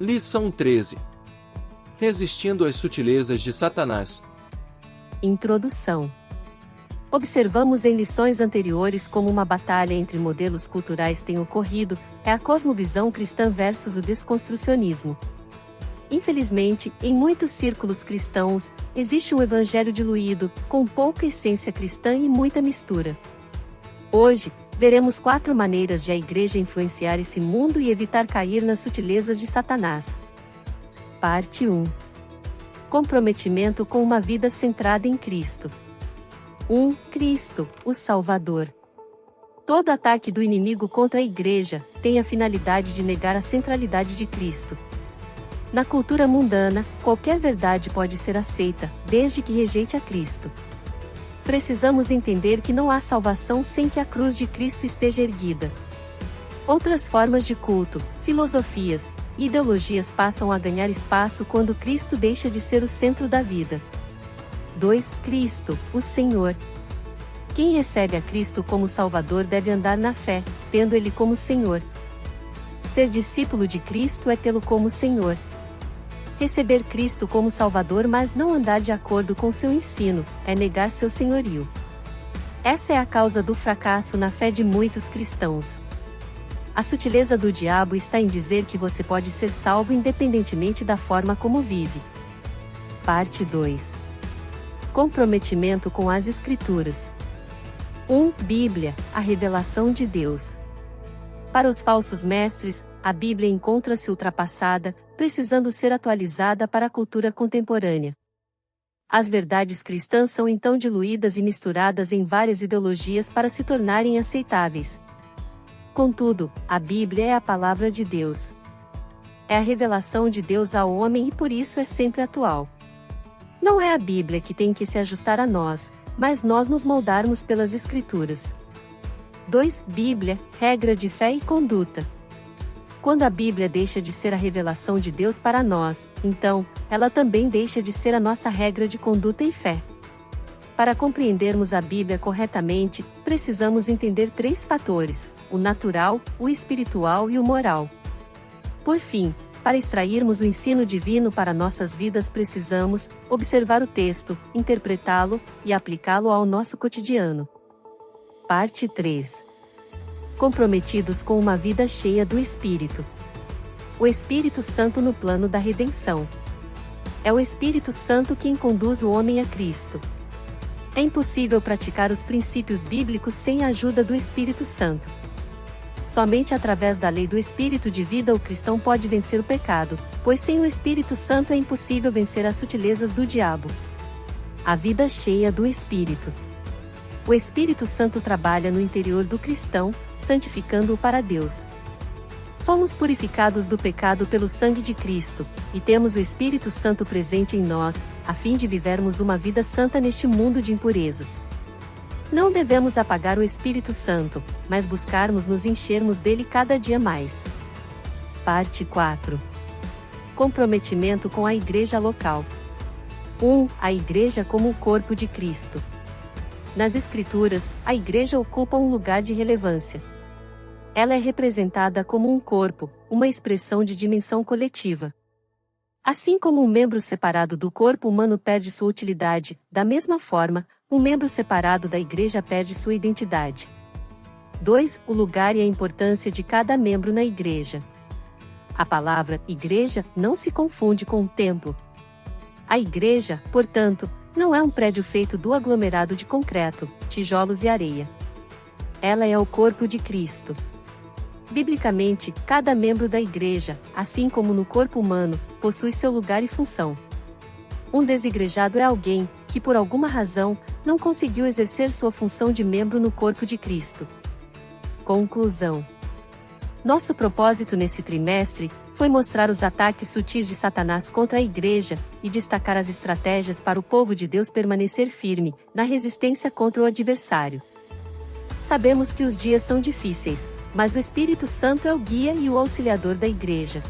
Lição 13. Resistindo às sutilezas de Satanás. Introdução. Observamos em lições anteriores como uma batalha entre modelos culturais tem ocorrido, é a cosmovisão cristã versus o desconstrucionismo. Infelizmente, em muitos círculos cristãos, existe um evangelho diluído, com pouca essência cristã e muita mistura. Hoje, veremos 4 maneiras de a igreja influenciar esse mundo e evitar cair nas sutilezas de Satanás. Parte 1. Comprometimento com uma vida centrada em Cristo. 1. Cristo, o Salvador. Todo ataque do inimigo contra a igreja tem a finalidade de negar a centralidade de Cristo. Na cultura mundana, qualquer verdade pode ser aceita, desde que rejeite a Cristo. Precisamos entender que não há salvação sem que a cruz de Cristo esteja erguida. Outras formas de culto, filosofias e ideologias passam a ganhar espaço quando Cristo deixa de ser o centro da vida. 2. Cristo, o Senhor. Quem recebe a Cristo como Salvador deve andar na fé, tendo Ele como Senhor. Ser discípulo de Cristo é tê-lo como Senhor. Receber Cristo como Salvador mas não andar de acordo com seu ensino, é negar seu senhorio. Essa é a causa do fracasso na fé de muitos cristãos. A sutileza do diabo está em dizer que você pode ser salvo independentemente da forma como vive. Parte 2. Comprometimento com as Escrituras. 1. Bíblia, a revelação de Deus. Para os falsos mestres, a Bíblia encontra-se ultrapassada, precisando ser atualizada para a cultura contemporânea. As verdades cristãs são então diluídas e misturadas em várias ideologias para se tornarem aceitáveis. Contudo, a Bíblia é a palavra de Deus. É a revelação de Deus ao homem e por isso é sempre atual. Não é a Bíblia que tem que se ajustar a nós, mas nós nos moldarmos pelas Escrituras. 2. Bíblia, regra de fé e conduta. Quando a Bíblia deixa de ser a revelação de Deus para nós, então, ela também deixa de ser a nossa regra de conduta e fé. Para compreendermos a Bíblia corretamente, precisamos entender 3 fatores: o natural, o espiritual e o moral. Por fim, para extrairmos o ensino divino para nossas vidas precisamos observar o texto, interpretá-lo e aplicá-lo ao nosso cotidiano. Parte 3. Comprometidos com uma vida cheia do Espírito. O Espírito Santo no plano da redenção. É o Espírito Santo quem conduz o homem a Cristo. É impossível praticar os princípios bíblicos sem a ajuda do Espírito Santo. Somente através da lei do Espírito de vida o cristão pode vencer o pecado, pois sem o Espírito Santo é impossível vencer as sutilezas do diabo. A vida cheia do Espírito. O Espírito Santo trabalha no interior do cristão, santificando-o para Deus. Fomos purificados do pecado pelo sangue de Cristo, e temos o Espírito Santo presente em nós, a fim de vivermos uma vida santa neste mundo de impurezas. Não devemos apagar o Espírito Santo, mas buscarmos nos enchermos dele cada dia mais. Parte 4. Comprometimento com a igreja local. 1. A igreja como o corpo de Cristo. Nas Escrituras, a igreja ocupa um lugar de relevância. Ela é representada como um corpo, uma expressão de dimensão coletiva. Assim como um membro separado do corpo humano perde sua utilidade, da mesma forma, um membro separado da igreja perde sua identidade. 2. O lugar e a importância de cada membro na igreja. A palavra igreja não se confunde com o templo. A igreja, portanto, não é um prédio feito do aglomerado de concreto, tijolos e areia. Ela é o corpo de Cristo. Biblicamente, cada membro da igreja, assim como no corpo humano, possui seu lugar e função. Um desigrejado é alguém que, por alguma razão, não conseguiu exercer sua função de membro no corpo de Cristo. Conclusão. Nosso propósito nesse trimestre foi mostrar os ataques sutis de Satanás contra a igreja e destacar as estratégias para o povo de Deus permanecer firme na resistência contra o adversário. Sabemos que os dias são difíceis, mas o Espírito Santo é o guia e o auxiliador da igreja.